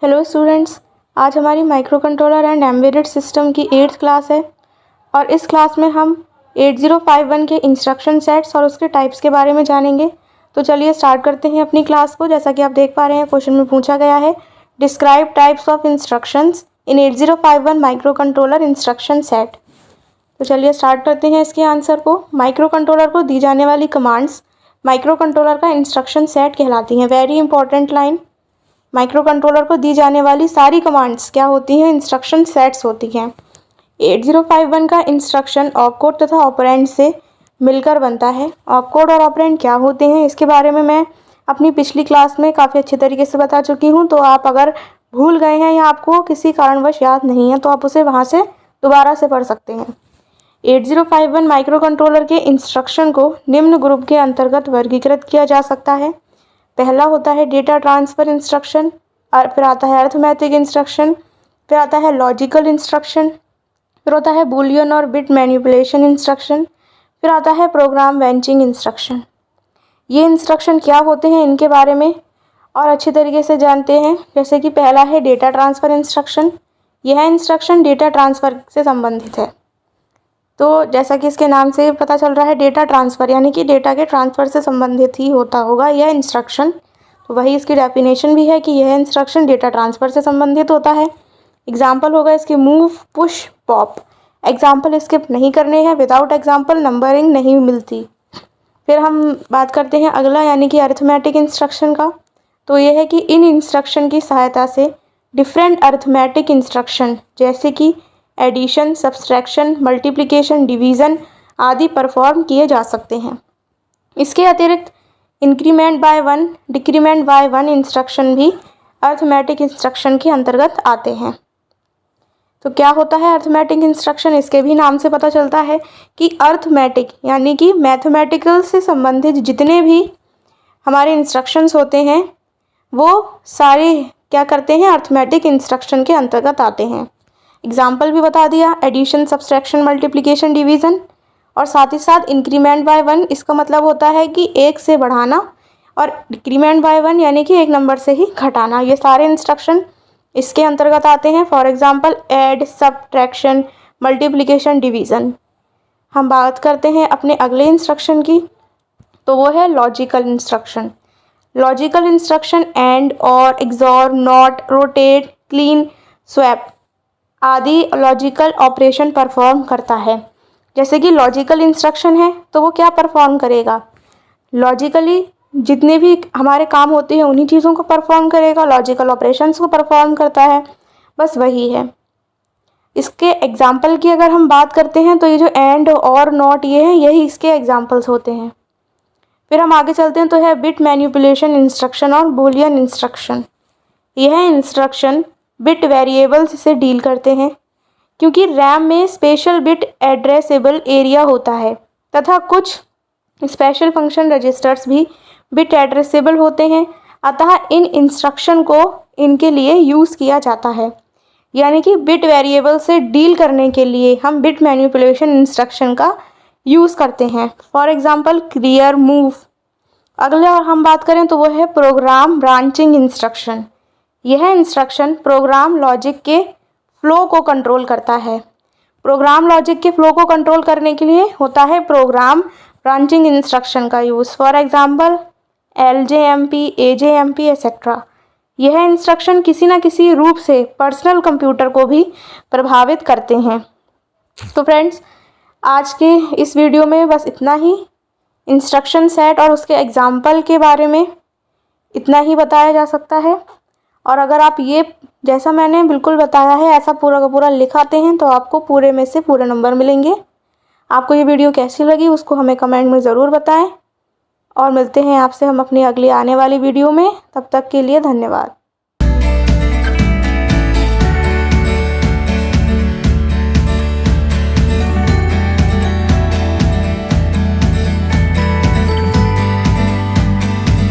Hello students, आज हमारी micro controller and embedded system की 8th क्लास है और इस क्लास में हम 8051 के इंस्ट्रक्शन सेट्स और उसके टाइप्स के बारे में जानेंगे। तो चलिए स्टार्ट करते हैं अपनी क्लास को। जैसा कि आप देख पा रहे हैं, क्वेश्चन में पूछा गया है describe types of instructions in 8051 micro controller instruction set. तो चलिए स्टार्ट करते हैं इसके आंसर को। माइक्रो कंट्रोलर को दी जाने वाली कमांड्स माइक्रो कंट्रोलर का इंस्ट्रक्शन सेट कहलाती हैं। Very important line, micro controller को दी जाने वाली सारी कमांड्स क्या होती हैं? इंस्ट्रक्शन सेट्स होती हैं। 8051 का इंस्ट्रक्शन ऑपकोड तथा ऑपरेंड से मिलकर बनता है। ऑपकोड और ऑपरेंड क्या होते हैं, इसके बारे में मैं अपनी पिछली क्लास में काफ़ी अच्छे तरीके से बता चुकी हूँ। तो आप अगर भूल गए हैं या आपको किसी कारणवश याद नहीं है तो आप उसे वहाँ से दोबारा से पढ़ सकते हैं। 8051 माइक्रो कंट्रोलर के इंस्ट्रक्शन को निम्न ग्रुप के अंतर्गत वर्गीकृत किया जा सकता है। पहला होता है डेटा ट्रांसफ़र इंस्ट्रक्शन, और फिर आता है अर्थमेटिक इंस्ट्रक्शन, फिर आता है लॉजिकल इंस्ट्रक्शन, फिर होता है बूलियन और बिट मैनिपुलेशन इंस्ट्रक्शन, फिर आता है प्रोग्राम वेंचिंग इंस्ट्रक्शन। ये इंस्ट्रक्शन क्या होते हैं इनके बारे में और अच्छी तरीके से जानते हैं। जैसे कि पहला है डेटा ट्रांसफ़र इंस्ट्रक्शन। यह इंस्ट्रक्शन डेटा ट्रांसफ़र से संबंधित है। तो जैसा कि इसके नाम से पता चल रहा है डेटा ट्रांसफ़र, यानी कि डेटा के ट्रांसफ़र से संबंधित ही होता होगा यह इंस्ट्रक्शन। तो वही इसकी डेफिनेशन भी है कि यह इंस्ट्रक्शन डेटा ट्रांसफ़र से संबंधित होता है। एग्जाम्पल होगा इसके move, push, pop. Example skip नहीं करने हैं, विदाउट एग्जाम्पल नंबरिंग नहीं मिलती। फिर हम बात करते हैं अगला, यानी कि अर्थमेटिक इंस्ट्रक्शन का। तो यह है कि इन इंस्ट्रक्शन की सहायता से डिफरेंट अर्थमेटिक इंस्ट्रक्शन जैसे कि एडिशन, सब्सट्रैक्शन, मल्टीप्लिकेशन, डिवीज़न आदि परफॉर्म किए जा सकते हैं। इसके अतिरिक्त increment by one, decrement by one instruction भी अर्थमेटिक इंस्ट्रक्शन के अंतर्गत आते हैं। तो क्या होता है अर्थमेटिक इंस्ट्रक्शन? इसके भी नाम से पता चलता है कि अर्थमेटिक यानी कि मैथमेटिकल से संबंधित जितने भी हमारे इंस्ट्रक्शंस होते हैं वो सारे क्या करते हैं? अर्थमेटिक इंस्ट्रक्शन के अंतर्गत आते हैं। एग्जाम्पल भी बता दिया, एडिशन, सब्सट्रैक्शन, मल्टीप्लिकेशन, डिवीज़न, और साथ ही साथ इंक्रीमेंट बाय वन। इसका मतलब होता है कि एक से बढ़ाना, और डिक्रीमेंट बाय वन यानी कि एक नंबर से ही घटाना। ये सारे इंस्ट्रक्शन इसके अंतर्गत आते हैं। For example add, subtraction, multiplication, division. हम बात करते हैं अपने अगले इंस्ट्रक्शन की, तो वो है logical instruction. Logical instruction and, और, XOR, not, rotate, clean, swap आदि लॉजिकल ऑपरेशन परफॉर्म करता है। जैसे कि लॉजिकल इंस्ट्रक्शन है तो वो क्या परफॉर्म करेगा? लॉजिकली जितने भी हमारे काम होते हैं उन्हीं चीज़ों को परफॉर्म करेगा, लॉजिकल ऑपरेशंस को परफॉर्म करता है, बस वही है। इसके एग्जाम्पल की अगर हम बात करते हैं तो ये जो एंड, और, नॉट ये हैं, यही इसके एग्जाम्पल्स होते हैं। फिर हम आगे चलते हैं तो है बिट मैनिपुलेशन इंस्ट्रक्शन और बूलियन इंस्ट्रक्शन। यह इंस्ट्रक्शन बिट वेरिएबल्स से डील करते हैं, क्योंकि रैम में स्पेशल बिट एड्रेसेबल एरिया होता है तथा कुछ स्पेशल फंक्शन रजिस्टर्स भी बिट एड्रेसेबल होते हैं। अतः इन इंस्ट्रक्शन को इनके लिए यूज़ किया जाता है। यानी कि बिट वेरिएबल से डील करने के लिए हम बिट मैनिपुलेशन इंस्ट्रक्शन का यूज़ करते हैं। For example clear, move. अगला हम बात करें तो वो है प्रोग्राम ब्रांचिंग इंस्ट्रक्शन। यह इंस्ट्रक्शन प्रोग्राम लॉजिक के फ्लो को कंट्रोल करता है। प्रोग्राम लॉजिक के फ्लो को कंट्रोल करने के लिए होता है प्रोग्राम ब्रांचिंग इंस्ट्रक्शन का use. For example LJMP, AJMP etcetera. यह इंस्ट्रक्शन किसी न किसी रूप से पर्सनल कंप्यूटर को भी प्रभावित करते हैं। तो फ्रेंड्स, आज के इस वीडियो में बस इतना ही। इंस्ट्रक्शन सेट और उसके एग्जाम्पल के बारे में इतना ही बताया जा सकता है। और अगर आप ये जैसा मैंने बिल्कुल बताया है ऐसा पूरा का पूरा लिखाते हैं तो आपको पूरे में से पूरे नंबर मिलेंगे। आपको ये वीडियो कैसी लगी उसको हमें कमेंट में ज़रूर बताएं, और मिलते हैं आपसे हम अपनी अगली आने वाली वीडियो में। तब तक के लिए धन्यवाद।